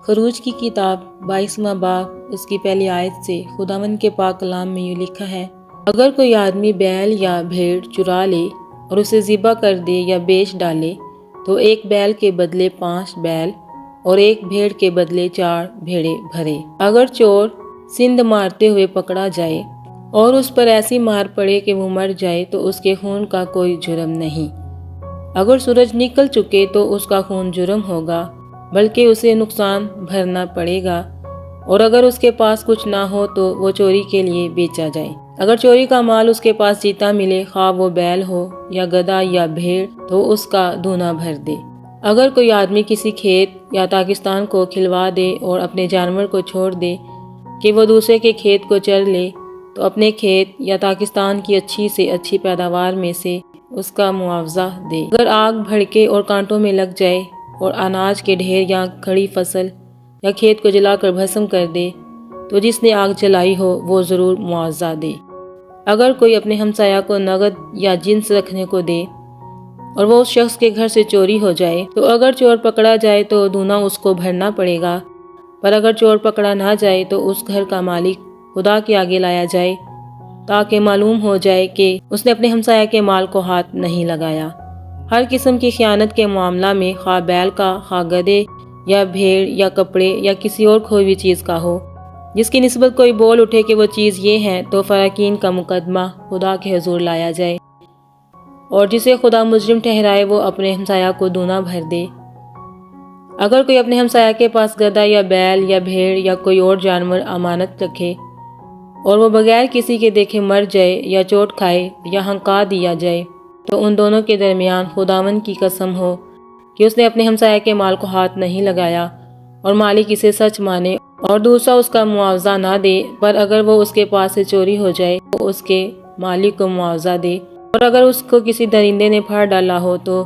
خروج کی کتاب 22واں باب اس کی پہلی آیت سے خداوند کے پاک کلام میں یوں لکھا ہے، اگر کوئی آدمی بیل یا بھیڑ چرا لے اور اسے ذبح کر دے یا بیچ ڈالے تو ایک بیل کے بدلے 5 بیل اور ایک بھیڑ کے بدلے 4 بھیڑیں بھرے۔ اگر چور سند مارتے ہوئے پکڑا جائے اور اس پر ایسی مار پڑے کہ وہ مر جائے تو اس کے خون کا کوئی جرم نہیں۔ اگر سورج نکل چکے تو اس کا خون جرم ہوگا، بلکہ اسے نقصان بھرنا پڑے گا، اور اگر اس کے پاس کچھ نہ ہو تو وہ چوری کے لیے بیچا جائے۔ اگر چوری کا مال اس کے پاس جیتا ملے، خواہ وہ بیل ہو یا گدھا یا بھیڑ، تو اس کا دونا بھر دے۔ اگر کوئی آدمی کسی کھیت یا تاکستان کو کھلوا دے اور اپنے جانور کو چھوڑ دے کہ وہ دوسرے کے کھیت کو چر لے، تو اپنے کھیت یا تاکستان کی اچھی سے اچھی پیداوار میں سے اس کا معاوضہ دے۔ اگر آگ بھڑکے اور کانٹوں میں لگ جائے اور اناج کے ڈھیر یا کھڑی فصل یا کھیت کو جلا کر بھسم کر دے، تو جس نے آگ جلائی ہو وہ ضرور معاوضہ دے۔ اگر کوئی اپنے ہمسایہ کو نقد یا جنس رکھنے کو دے اور وہ اس شخص کے گھر سے چوری ہو جائے، تو اگر چور پکڑا جائے تو دونا اس کو بھرنا پڑے گا، پر اگر چور پکڑا نہ جائے تو اس گھر کا مالک خدا کے آگے لایا جائے تاکہ معلوم ہو جائے کہ اس نے اپنے ہمسایہ کے مال کو ہاتھ نہیں لگایا۔ ہر قسم کی خیانت کے معاملہ میں، خواہ بیل کا، خواہ گدھے یا بھیڑ یا کپڑے یا کسی اور کھوئی ہوئی چیز کا ہو، جس کی نسبت کوئی بول اٹھے کہ وہ چیز یہ ہے، تو فراقین کا مقدمہ خدا کے حضور لایا جائے، اور جسے خدا مجرم ٹھہرائے وہ اپنے ہمسایہ کو دونا بھر دے۔ اگر کوئی اپنے ہمسایہ کے پاس گدھا یا بیل یا بھیڑ یا کوئی اور جانور امانت رکھے اور وہ بغیر کسی کے دیکھے مر جائے یا چوٹ کھائے یا ہنکا دیا جائے، تو ان دونوں کے درمیان خداوند کی قسم ہو کہ اس نے اپنے ہمسایہ کے مال کو ہاتھ نہیں لگایا، اور مالک اسے سچ مانے اور دوسرا اس کا معاوضہ نہ دے، پر اگر وہ اس کے پاس سے چوری ہو جائے تو اس کے مالک کو معاوضہ دے، اور اگر اس کو کسی درندے نے پھاڑ ڈالا ہو تو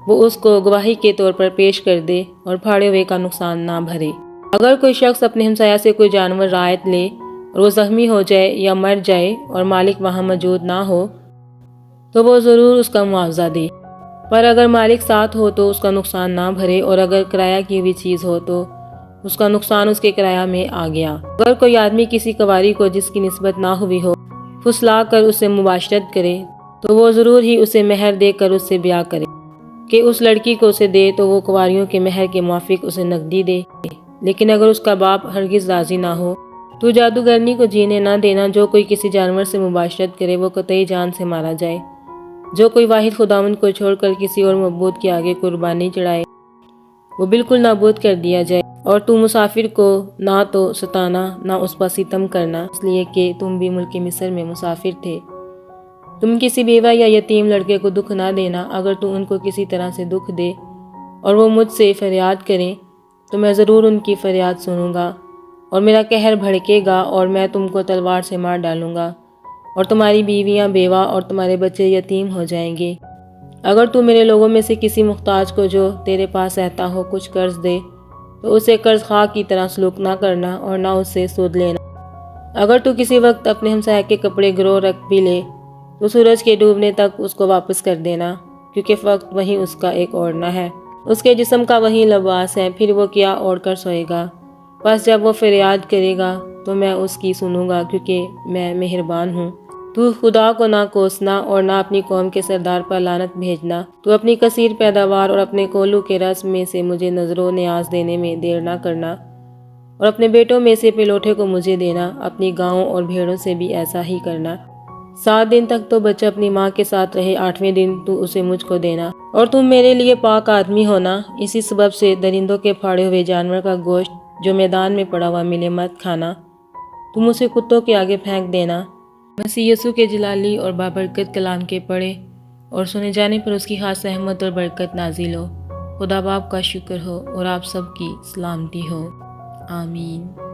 وہ اس کو گواہی کے طور پر پیش کر دے اور پھاڑے ہوئے کا نقصان نہ بھرے۔ اگر کوئی شخص اپنے ہمسایہ سے کوئی جانور رعایت لے اور وہ زخمی ہو جائے یا مر جائے اور مالک وہاں موجود نہ ہو، تو وہ ضرور اس کا معاوضہ دے، پر اگر مالک ساتھ ہو تو اس کا نقصان نہ بھرے، اور اگر کرایہ کی ہوئی چیز ہو تو اس کا نقصان اس کے کرایہ میں آ گیا۔ اگر کوئی آدمی کسی کنواری کو جس کی نسبت نہ ہوئی ہو پھسلا کر اس سے مباشرت کرے، تو وہ ضرور ہی اسے مہر دے کر اس سے بیاہ کرے کہ اس لڑکی کو اسے دے، تو وہ کنواریوں کے مہر کے موافق اسے نقدی دے۔ لیکن اگر اس کا باپ ہرگز راضی نہ ہو تو جادوگرنی کو جینے نہ دینا۔ جو کوئی کسی جانور سے مباشرت کرے وہ قطعی جان سے مارا جائے۔ جو کوئی واحد خداوند کو چھوڑ کر کسی اور معبود کے آگے قربانی چڑھائے وہ بالکل نابود کر دیا جائے۔ اور تو مسافر کو نہ تو ستانا نہ اس پر ستم کرنا، اس لیے کہ تم بھی ملک مصر میں مسافر تھے۔ تم کسی بیوہ یا یتیم لڑکے کو دکھ نہ دینا۔ اگر تو ان کو کسی طرح سے دکھ دے اور وہ مجھ سے فریاد کریں تو میں ضرور ان کی فریاد سنوں گا، اور میرا قہر بھڑکے گا اور میں تم کو تلوار سے مار ڈالوں گا، اور تمہاری بیویاں بیوہ اور تمہارے بچے یتیم ہو جائیں گے۔ اگر تو میرے لوگوں میں سے کسی محتاج کو جو تیرے پاس رہتا ہو کچھ قرض دے تو اسے قرض خواہ کی طرح سلوک نہ کرنا اور نہ اس سے سود لینا۔ اگر تو کسی وقت اپنے ہمسایہ کے کپڑے گرو رکھ بھی لے تو سورج کے ڈوبنے تک اس کو واپس کر دینا، کیونکہ وقت وہی اس کا ایک اوڑھنا ہے، اس کے جسم کا وہی لباس ہے، پھر وہ کیا اوڑھ کر سوئے گا؟ بس جب وہ فریاد کرے گا تو میں اس کی سنوں گا، کیونکہ میں مہربان ہوں۔ تو خدا کو نہ کوسنا اور نہ اپنی قوم کے سردار پر لعنت بھیجنا۔ تو اپنی کثیر پیداوار اور اپنے کولو کے رس میں سے مجھے نذر و نیاز دینے میں دیر نہ کرنا، اور اپنے بیٹوں میں سے پلوٹے کو مجھے دینا۔ اپنی گاؤں اور بھیڑوں سے بھی ایسا ہی کرنا۔ 7 دن تک تو بچہ اپنی ماں کے ساتھ رہے، 8ویں دن تو اسے مجھ کو دینا، اور تم میرے لیے پاک آدمی ہونا۔ اسی سبب سے درندوں کے پھاڑے ہوئے جانور کا گوشت جو میدان میں پڑا ہوا ملے مت کھانا، تم اسے کتوں کے آگے پھینک دینا۔ مسیح یسوع کے جلالی اور بابرکت کلام کے پڑھے اور سنے جانے پر اس کی خاص رحمت اور برکت نازل ہو۔ خدا باپ کا شکر ہو اور آپ سب کی سلامتی ہو۔ آمین۔